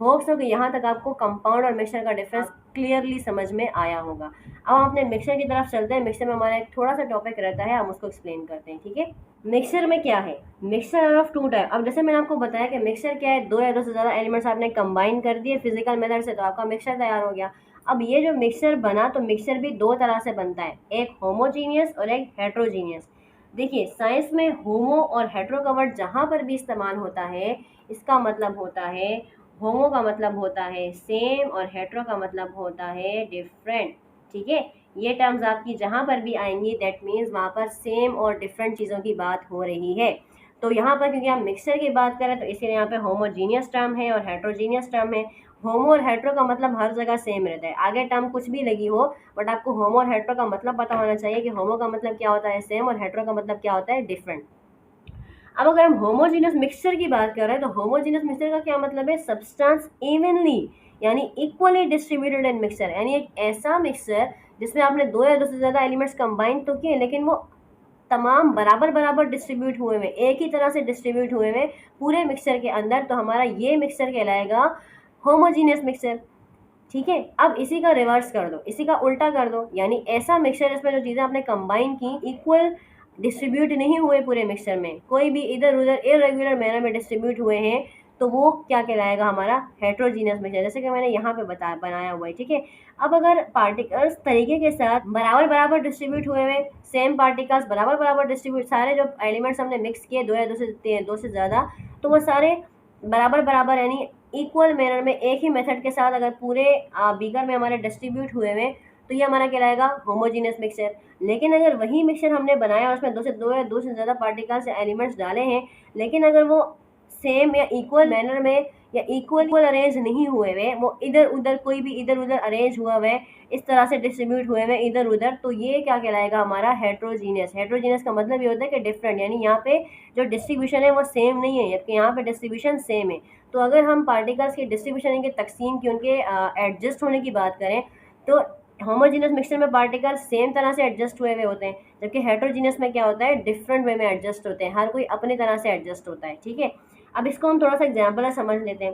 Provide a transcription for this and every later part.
Hopes हो कि यहाँ तक आपको कंपाउंड और मिक्सचर का डिफरेंस क्लियरली समझ में आया होगा। अब हम अपने मिक्सचर की तरफ चलते हैं। मिक्सचर में हमारा एक थोड़ा सा टॉपिक रहता है, हम उसको एक्सप्लेन करते हैं, ठीक है। मिक्सचर में क्या है, मिक्सचर ऑफ टू टाइप। अब जैसे मैंने आपको बताया कि मिक्सचर क्या है, दो या दो से ज़्यादा एलिमेंट्स आपने कंबाइन कर दिए फिजिकल मेथड से, तो आपका मिक्सचर तैयार हो गया। अब ये जो मिक्सचर बना, तो मिक्सचर भी दो तरह से बनता है, एक होमोजीनियस और एक हेट्रोजीनियस। देखिए साइंस में होमो और हेट्रो का वर्ड जहाँ पर भी इस्तेमाल होता है, इसका मतलब होता है, होमो का मतलब होता है सेम और हेट्रो का मतलब होता है डिफरेंट, ठीक है। ये टर्म्स आपकी जहाँ पर भी आएंगी दैट मीन्स वहाँ पर सेम और डिफरेंट चीज़ों की बात हो रही है। तो यहाँ पर क्योंकि हम मिक्सचर की बात करें तो इसीलिए यहाँ पे होमोजीनियस टर्म है और हेट्रोजीनियस टर्म है। होमो और हेट्रो का मतलब हर जगह सेम रहता है, आगे टर्म कुछ भी लगी हो, बट आपको होमो और हेट्रो का मतलब पता होना चाहिए कि होमो का मतलब क्या होता है सेम और हेट्रो का मतलब क्या होता है डिफरेंट। अब अगर हम होमोजीनियस मिक्सचर की बात कर रहे हैं तो होमोजीनियस मिक्सचर का क्या मतलब है, सब्सटेंस इवनली यानी इक्वली डिस्ट्रीब्यूटेड इन मिक्सचर, यानी एक ऐसा मिक्सचर जिसमें आपने दो या दो से ज़्यादा एलिमेंट्स कंबाइन तो किए लेकिन वो तमाम बराबर बराबर डिस्ट्रीब्यूट हुए हुए, एक ही तरह से डिस्ट्रीब्यूट हुए हुए पूरे मिक्सचर के अंदर, तो हमारा ये मिक्सचर कहलाएगा होमोजीनियस मिक्सचर, ठीक है। अब इसी का रिवर्स कर दो, इसी का उल्टा कर दो, यानी ऐसा मिक्सचर जिसमें जो चीज़ें आपने कंबाइन की इक्वल डिस्ट्रीब्यूट नहीं हुए पूरे मिक्सचर में, कोई भी इधर उधर इरेगुलर मैनर में डिस्ट्रीब्यूट हुए हैं, तो वो क्या कहलाएगा हमारा हेट्रोजीनियस मिक्सचर, जैसे कि मैंने यहाँ पे बनाया हुआ है, ठीक है। अब अगर पार्टिकल्स तरीके के साथ बराबर बराबर डिस्ट्रीब्यूट हुए हुए, सेम पार्टिकल्स बराबर बराबर डिस्ट्रीब्यूट, सारे जो एलिमेंट्स हमने मिक्स किए दो या दो से ज़्यादा, तो वो सारे बराबर बराबर यानी इक्वल मैनर में एक ही मेथड के साथ अगर पूरे बीकर में हमारे डिस्ट्रीब्यूट हुए हुए, तो ये हमारा कहलाएगा होमोजीनियस मिक्सचर। लेकिन अगर वही मिक्सचर हमने बनाया और उसमें दो या दो से ज़्यादा पार्टिकल्स या एलिमेंट्स डाले हैं, लेकिन अगर वो सेम या इक्वल मैनर में या इक्वल अरेंज नहीं हुए हुए, वो इधर उधर कोई भी इधर उधर अरेंज हुआ हुआ है, इस तरह से डिस्ट्रीब्यूट हुए हुए इधर उधर, तो ये क्या कहलाएगा हमारा हेट्रोजीनियस। हेट्रोजीनियस का मतलब ये होता है कि डिफरेंट, यानी यहाँ पे जो डिस्ट्रीब्यूशन है वो सेम नहीं है, जबकि यहाँ पे डिस्ट्रीब्यूशन सेम है। तो अगर हम पार्टिकल्स की डिस्ट्रीब्यूशन के तकसीम की उनके एडजस्ट होने की बात करें, तो होमोजीनियस मिक्सचर में पार्टिकल सेम तरह से एडजस्ट हुए हुए होते हैं, जबकि हेट्रोजीनियस में क्या होता है, डिफरेंट वे में एडजस्ट होते हैं, हर कोई अपनी तरह से एडजस्ट होता है, ठीक है। अब इसको हम थोड़ा सा एग्जाम्पल समझ लेते हैं।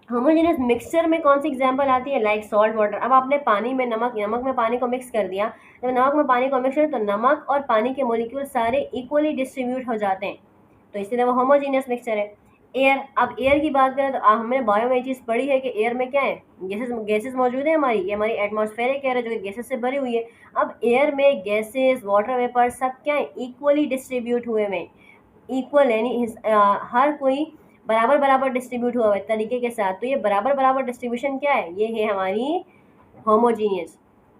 होमोजेनियस मिक्सचर में कौन सी एग्जांपल आती है, लाइक सॉल्ट वाटर। अब आपने पानी में नमक में पानी को मिक्स कर दिया, जब नमक में पानी को मिक्स करें तो नमक और पानी के मॉलिक्यूल सारे इक्वली डिस्ट्रीब्यूट हो जाते हैं, तो इसलिए वो होमोजीनियस मिक्सचर है। एयर, अब एयर की बात करें तो हमने बायो में ये चीज़ पढ़ी है कि एयर में क्या है, गैसेस मौजूद है हमारी, ये हमारी एटमॉस्फेरिक एयर है जो कि गैसेस से भरी हुई है। अब एयर में गैसेस वाटर वेपर सब क्या है, इक्वली डिस्ट्रीब्यूट हुए हैं, इक्वल यानी हर कोई बराबर बराबर डिस्ट्रीब्यूट हुआ है तरीके के साथ, तो ये बराबर बराबर डिस्ट्रीब्यूशन क्या है, ये है हमारी होमोजीनियस।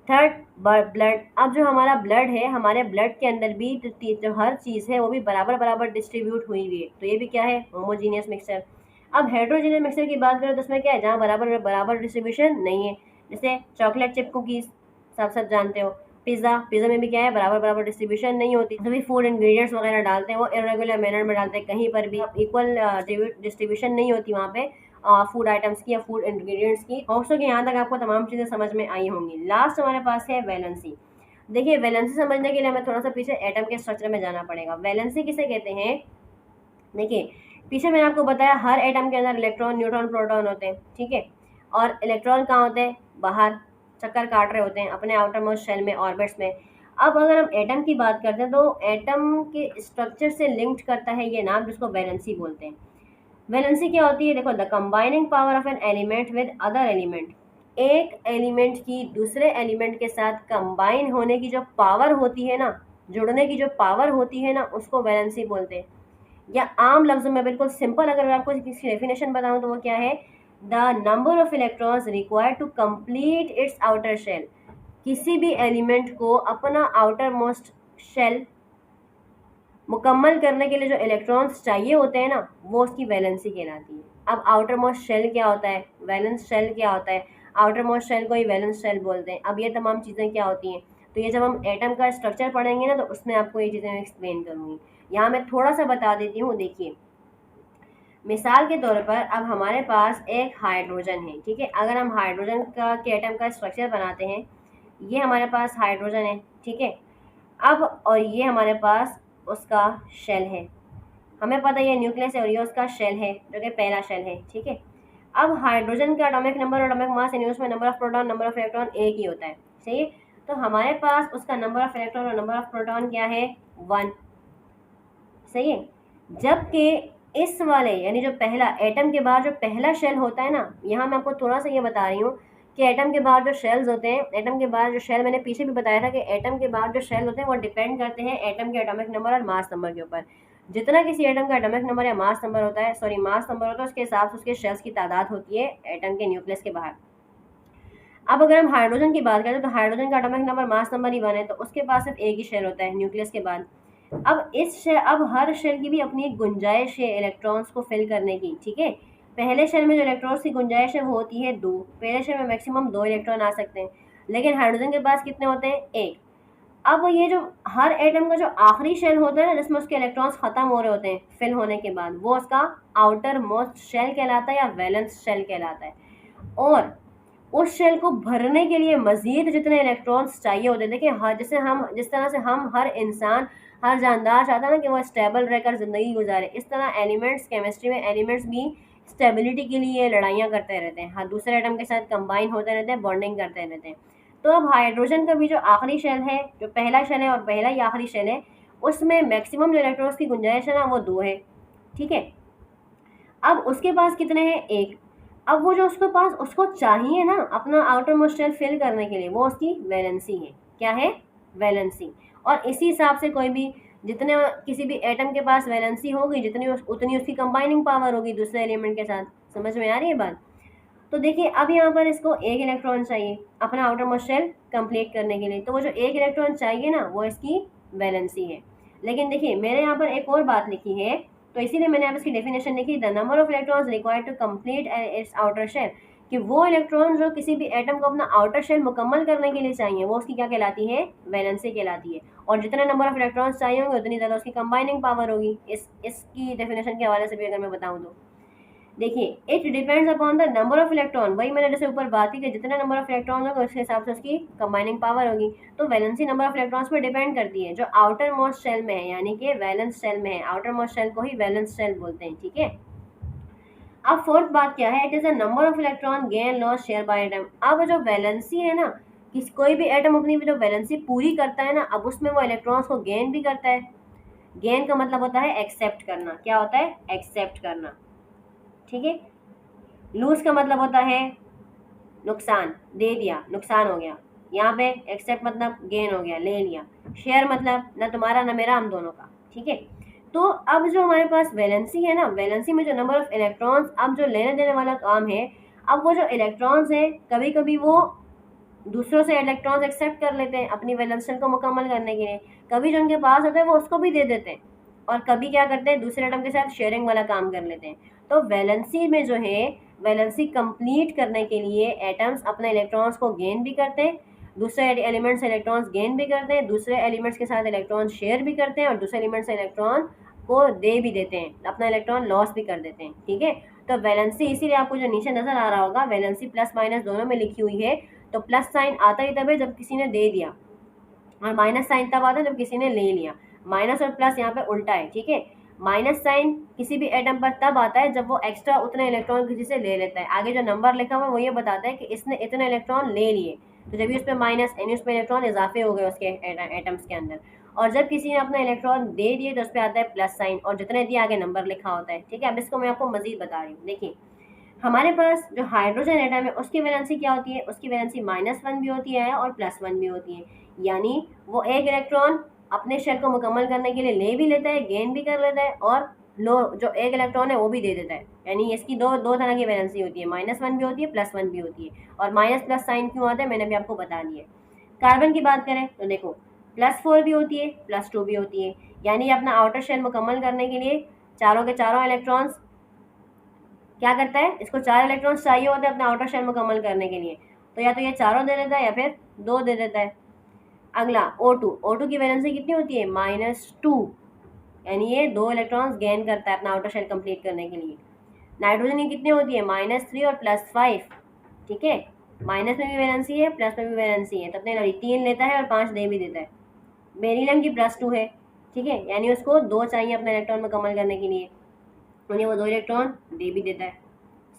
Third, blood. अब जो हमारा ब्लड है, हमारे ब्लड के अंदर भी जो हर चीज़ है वो भी बराबर बराबर डिस्ट्रीब्यूट हुई हुई है, तो ये भी क्या है, होमोजीनियस मिक्सचर। अब हेट्रोजीनियस मिक्सचर की बात करें तो उसमें क्या है, जहाँ बराबर बराबर डिस्ट्रीब्यूशन नहीं है, जैसे चॉकलेट चिप कुकीज़ सब जानते हो, पिज़्ज़ा में भी क्या है, बराबर बराबर डिस्ट्रीब्यूशन नहीं होती। जो भी फूड इंग्रेडिएंट्स वगैरह डालते हैं वो इरेगुलर मैनर में डालते हैं, कहीं पर भी इक्वल डिस्ट्रीब्यूशन नहीं होती वहाँ पे फूड आइटम्स की या फूड इंग्रेडिएंट्स की। होप्स कि यहाँ तक आपको तमाम चीज़ें समझ में आई होंगी। लास्ट हमारे पास है वैलेंसी। देखिए वैलेंसी समझने के लिए हमें थोड़ा सा पीछे एटम के स्ट्रक्चर में जाना पड़ेगा। वैलेंसी किसे कहते हैं, देखिए पीछे मैंने आपको बताया हर एटम के अंदर इलेक्ट्रॉन न्यूट्रॉन प्रोटॉन होते हैं, ठीक है, और इलेक्ट्रॉन कहाँ होते हैं, बाहर चक्कर काट रहे होते हैं अपने आउटर मोस्ट शेल में, ऑर्बिट्स में। अब अगर हम एटम की बात करते हैं तो एटम के स्ट्रक्चर से लिंक्ड करता है ये नाम, जिसको वैलेंसी बोलते हैं। वैलेंसी क्या होती है, देखो the combining power of an element with other element. एक एलिमेंट की दूसरे एलिमेंट के साथ कंबाइन होने की जो पावर होती है ना, जुड़ने की जो पावर होती है ना, उसको वैलेंसी बोलते हैं। या आम लफ्ज़ों में बिल्कुल सिंपल अगर मैं आपको इसकी डेफिनेशन बताऊं तो वो क्या है, the number of electrons required to complete its outer shell. किसी भी एलिमेंट को अपना आउटर मोस्ट शेल मुकम्मल करने के लिए जो इलेक्ट्रॉन्स चाहिए होते हैं ना, वो उसकी वैलेंसी कहलाती है। अब आउटर मोस्ट शेल क्या होता है, वैलेंस शेल क्या होता है, आउटर मोस्ट शेल को ही वैलेंस शेल बोलते हैं। अब ये तमाम चीज़ें क्या होती हैं, तो ये जब हम एटम का स्ट्रक्चर पढ़ेंगे ना तो उसमें आपको ये चीज़ें एक्सप्लेन करूँगी। यहाँ मैं थोड़ा सा बता देती हूँ। देखिए मिसाल के तौर पर अब हमारे पास एक हाइड्रोजन है, ठीक है, अगर हम हाइड्रोजन का के एटम का स्ट्रक्चर बनाते हैं, ये हमारे पास हाइड्रोजन है, ठीक है। अब और ये हमारे पास उसका शेल है, हमें पता है ये न्यूक्लियस है और ये उसका शेल है जो कि पहला शेल है, ठीक है। अब हाइड्रोजन का एटॉमिक नंबर और एटॉमिक मास यानी उसमें number of proton number of electron एक ही होता है, सही है। तो हमारे पास उसका नंबर ऑफ इलेक्ट्रॉन और नंबर ऑफ प्रोटॉन क्या है, 1, सही है। जबकि इस वाले यानी जो पहला एटम के बाद जो पहला शेल होता है ना, यहाँ मैं आपको थोड़ा सा ये बता रही हूँ कि एटम के बाद जो शेल्स होते हैं, एटम के बाद जो शेल, मैंने पीछे भी बताया था कि एटम के बाद जो शेल होते हैं वो डिपेंड करते हैं एटम के एटॉमिक नंबर और मास नंबर के ऊपर। जितना किसी एटम का एटॉमिक नंबर या मास नंबर होता है, सॉरी मास नंबर होता है, उसके हिसाब से उसके शेल्स की तादाद होती है एटम के न्यूक्लियस के बाहर। अब अगर हम हाइड्रोजन की बात करें तो हाइड्रोजन का एटॉमिक नंबर मास नंबर ही 1 है, तो उसके पास सिर्फ एक ही शेल होता है न्यूक्लियस के बाद। अब हर शेल की भी अपनी एक गुंजाइश है इलेक्ट्रॉन्स को फिल करने की, ठीक है। पहले शेल में जो इलेक्ट्रॉन्स की गुंजाइश है वो होती है 2, पहले शेल में मैक्सिमम 2 इलेक्ट्रॉन आ सकते हैं, लेकिन हाइड्रोजन के पास कितने होते हैं, 1। अब ये जो हर एटम का जो आखिरी शेल होता है ना, जिसमें उसके इलेक्ट्रॉन्स खत्म हो रहे होते हैं फिल होने के बाद, वो उसका आउटर मोस्ट शेल कहलाता है या वैलेंस शेल कहलाता है। और उस शेल को भरने के लिए मजीद जितने इलेक्ट्रॉन्स चाहिए होते हैं, देखिए हर जिस तरह से हम हर इंसान, हर जानदार चाहता है ना कि वो स्टेबल रहकर ज़िंदगी गुजारे, इस तरह एलिमेंट्स, केमिस्ट्री में एलिमेंट्स भी स्टेबिलिटी के लिए लड़ाइयाँ करते रहते हैं, हर दूसरे एटम के साथ कंबाइन होते रहते हैं, बॉन्डिंग करते रहते हैं। तो अब हाइड्रोजन का भी जो आखिरी शेल है, जो पहला शेल है और पहला ही आखिरी शेल है, उसमें मैक्सिमम जो इलेक्ट्रॉन्स की गुंजाइश है ना वो 2 है, ठीक है। अब उसके पास कितने हैं, 1। अब वो जो उसके पास उसको चाहिए ना अपना आउटर मोस्ट शेल फिल करने के लिए, वो उसकी वैलेंसी है, क्या है, वैलेंसी। और इसी हिसाब से कोई भी जितने किसी भी एटम के पास वैलेंसी होगी जितनी उतनी उसकी कंबाइनिंग पावर होगी दूसरे एलिमेंट के साथ। समझ में आ रही है बात। तो देखिए अब यहाँ पर इसको 1 इलेक्ट्रॉन चाहिए अपना आउटर मोस्ट शेल कंप्लीट करने के लिए, तो वो जो 1 इलेक्ट्रॉन चाहिए ना वो इसकी वैलेंसी है। लेकिन देखिए मैंने यहाँ पर एक और बात लिखी है, तो इसीलिए मैंने यहाँ इसकी डेफिनेशन लिखी, the number of electrons required to complete its outer shell, कि वो इलेक्ट्रॉन जो किसी भी एटम को अपना आउटर शेल मुकम्मल करने के लिए चाहिए वो उसकी क्या कहलाती है, वैलेंसी कहलाती है। और जितने नंबर ऑफ इलेक्ट्रॉन्स चाहिए होंगे उतनी ज़्यादा उसकी कंबाइनिंग पावर होगी। इसकी डेफिनेशन के हवाले से भी अगर मैं बताऊँ तो देखिए it depends upon the number of electron, वही मैंने जैसे ऊपर बात की कि जितने नंबर ऑफ इलेक्ट्रॉन होंगे उसके हिसाब से उसकी कंबाइनिंग पावर होगी। तो वैलेंसी नंबर ऑफ इलेक्ट्रॉन्स पर डिपेंड करती है जो आउटर मोस्ट शेल में है, यानी कि वैलेंस शेल में है, आउटर मोस्ट शेल को ही वैलेंस शेल बोलते हैं, ठीक है। अब फोर्थ बात क्या है, it is the number of electron gain loss share by atom. अब जो वैलेंसी है ना, कोई भी एटम अपनी जो वैलेंसी पूरी करता है ना, अब उसमें वो इलेक्ट्रॉन्स को गेन भी करता है। गेन का मतलब होता है एक्सेप्ट करना, क्या होता है, एक्सेप्ट करना, ठीक है। लूज का मतलब होता है नुकसान, दे दिया, नुकसान हो गया। यहाँ पे एक्सेप्ट मतलब गेन हो गया, ले लिया। शेयर मतलब ना तुम्हारा ना मेरा, हम दोनों का, ठीक है। तो अब जो हमारे पास वैलेंसी है ना, वैलेंसी में जो नंबर ऑफ इलेक्ट्रॉन्स, अब जो लेने देने वाला काम है, अब वो जो इलेक्ट्रॉन्स है कभी कभी वो दूसरों से इलेक्ट्रॉन्स एक्सेप्ट कर लेते हैं अपनी वैलेंस शेल को मुकम्मल करने के लिए, कभी जो उनके पास होते हैं वो उसको भी दे देते हैं, और कभी क्या करते हैं दूसरे एटम के साथ शेयरिंग वाला काम कर लेते हैं। तो वैलेंसी में जो है, वैलेंसी कंप्लीट करने के लिए एटम्स अपने इलेक्ट्रॉन्स को गेन भी करते हैं, दूसरे एलिमेंट से इलेक्ट्रॉन्स गेन भी करते हैं, दूसरे एलिमेंट्स के साथ इलेक्ट्रॉन शेयर भी करते हैं, और दूसरे एलिमेंट से इलेक्ट्रॉन को दे भी देते हैं, अपना इलेक्ट्रॉन लॉस भी कर देते हैं, ठीक है। तो वैलेंसी इसीलिए आपको जो नीचे नजर आ रहा होगा, वैलेंसी प्लस माइनस दोनों में लिखी हुई है। तो प्लस साइन आता ही तब है जब किसी ने दे दिया, और माइनस साइन तब आता है जब किसी ने ले लिया। माइनस और प्लस यहाँ पे उल्टा है, ठीक है। माइनस साइन किसी भी एटम पर तब आता है जब वो एक्स्ट्रा उतने इलेक्ट्रॉन किसी से ले लेता है। आगे जो नंबर लिखा हुआ है वो ये बताता है कि इसने इतने इलेक्ट्रॉन ले लिए, तो जब भी उस पर माइनस यानी उस पर इलेक्ट्रॉन इजाफे हो गए उसके एटम्स के अंदर। और जब किसी ने अपना इलेक्ट्रॉन दे दिए तो उस पर आता है प्लस साइन, और जितने दिए आगे नंबर लिखा होता है, ठीक है। अब इसको मैं आपको मजीद बता रही हूँ। देखिए हमारे पास जो हाइड्रोजन एटम है उसकी वैलेंसी क्या होती है, उसकी वैलेंसी -1 भी होती है और +1 भी होती है। यानी वो एक इलेक्ट्रॉन अपने शेल को मुकम्मल करने के लिए ले भी लेता है, गेन भी कर लेता है, और लो जो एक इलेक्ट्रॉन है वो भी दे देता है। यानी इसकी दो तरह की वैलेंसी होती है, -1 भी होती है, +1 भी होती है। और माइनस प्लस साइन क्यों आता है मैंने भी आपको बता दिया। कार्बन की बात करें तो देखो +4 भी होती है, +2 भी होती है। यानी अपना आउटर शेल मुकम्मल करने के लिए चारों के चारों इलेक्ट्रॉन्स क्या करता है, इसको 4 इलेक्ट्रॉन्स चाहिए होते हैं अपना आउटर शेल मुकम्मल करने के लिए, तो या तो ये चारों दे देता है या फिर 2 दे देता है। अगला O2 की वैलेंसी कितनी होती है, -2, यानी ये 2 इलेक्ट्रॉन्स गेन करता है अपना आउटर शेल कंप्लीट करने के लिए। नाइट्रोजन की कितनी होती है, -3 और +5, ठीक है। माइनस में भी वैलेंसी है, प्लस में भी वैलेंसी है, तो अपने 3 लेता है और 5 दे भी देता है। बेरिलियम की +2 है, ठीक है, यानी उसको 2 चाहिए अपना इलेक्ट्रॉन मुकम्मल करने के लिए, उन्हें वो 2 इलेक्ट्रॉन दे भी देता है।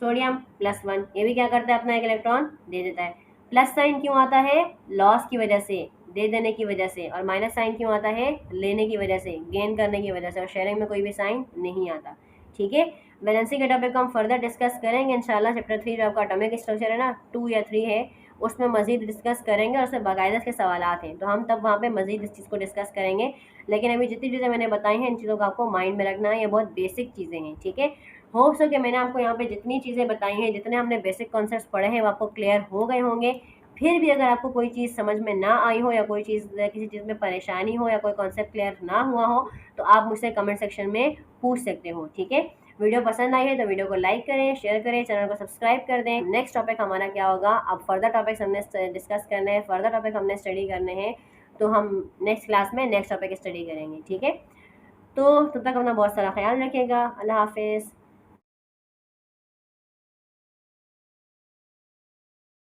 सोडियम +1, ये भी क्या करता है, अपना एक इलेक्ट्रॉन दे देता है। प्लस साइन क्यों आता है, लॉस की वजह से, दे देने की वजह से, और माइनस साइन क्यों आता है, लेने की वजह से, गेन करने की वजह से, और शेयरिंग में कोई भी साइन नहीं आता। ठीक है, वैलेंसी के टॉपिक को हम फर्दर डिस्कस करेंगे इंशाल्लाह। चैप्टर 3 जो आपका एटॉमिक स्ट्रक्चर है ना, 2 या 3 है, उसमें मजीद डिस्कस करेंगे और उसमें बाकायदा के सवालात हैं, तो हम तब वहाँ पे मजीद इस चीज़ को डिस्कस करेंगे। लेकिन अभी जितनी चीज़ें मैंने बताई हैं, इन चीज़ों को आपको माइंड में रखना है, ये बहुत बेसिक चीज़ें हैं। ठीक है, होप्स हो कि मैंने आपको यहाँ पे जितनी चीज़ें बताई हैं, जितने हमने बेसिक कॉन्सेप्ट्स पढ़े हैं, वो आपको क्लियर हो गए होंगे। फिर भी अगर आपको कोई चीज़ समझ में ना आई हो, या कोई चीज़, किसी चीज़ में परेशानी हो, या कोई कॉन्सेप्ट क्लियर ना हुआ हो, तो आप मुझसे कमेंट सेक्शन में पूछ सकते हो। ठीक है, वीडियो पसंद आई है तो वीडियो को लाइक करें, शेयर करें, चैनल को सब्सक्राइब कर दें। नेक्स्ट टॉपिक हमारा क्या होगा, अब फर्दर टॉपिक्स हमने डिस्कस करने हैं, फर्दर टॉपिक हमने स्टडी करने हैं, तो हम नेक्स्ट क्लास में नेक्स्ट टॉपिक स्टडी करेंगे। ठीक है, तो तब तक अपना बहुत सारा ख्याल रखिएगा। अल्लाह हाफिज़।